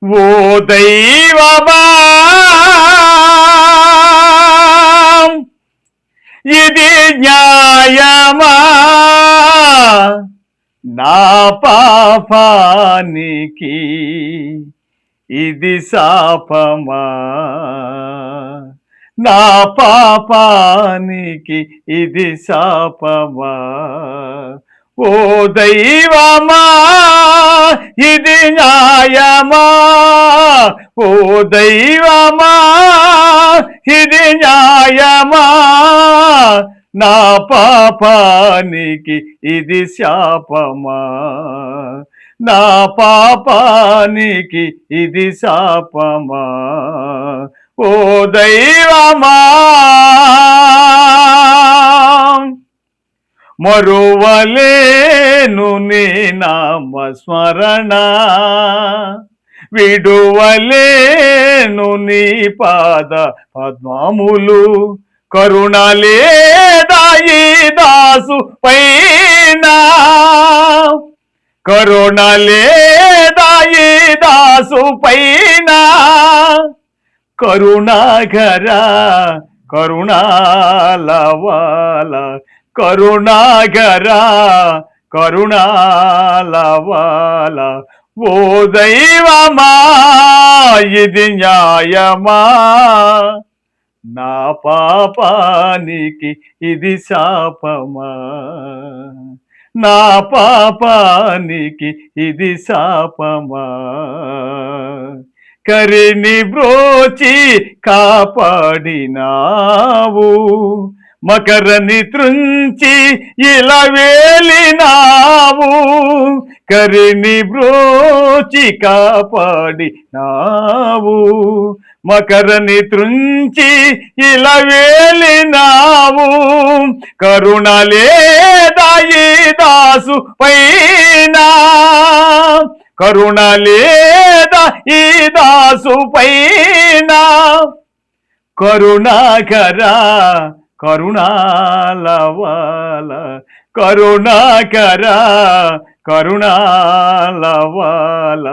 ఓ దైవమా ఇది న్యాయమా నా పాపానికి ఇది శాపమా నా పాపానికి ఇది శాపమా ఓ దైవమా ఇది న్యాయమా ఓ దైవమా ఇది న్యాయమా నా పాపానికి ఇది శాపమా నా పాపానికి ఇది శాపమా ఓ దైవమా మరువలేను నీ నామస్మరణ విడువలేను నీ పాద పద్మములు కరుణ లేదాయి దాసు పైన కరుణ లేదాయి దాసు పైన కరుణాకర కరుణాలవాల కరుణాకర కరుణాలవాల ఓ దైవమా ఇది న్యాయమా నా పాపానికి ఇది శాపమా నా పాపానికి ఇది శాపమా కరిని బ్రోచి కాపాడినావు మకరని త్రుంచి ఇలా వేలినావు కరిని బ్రోచి కాపాడినావు మకరని త్రుంచి ఇలా వేలినావు కరుణ లేదాయి దాసు పైన కరుణ లేదా ఈ దాసు పైన కరుణాకర కరుణాలవాల కరుణాకర కరుణాలవాల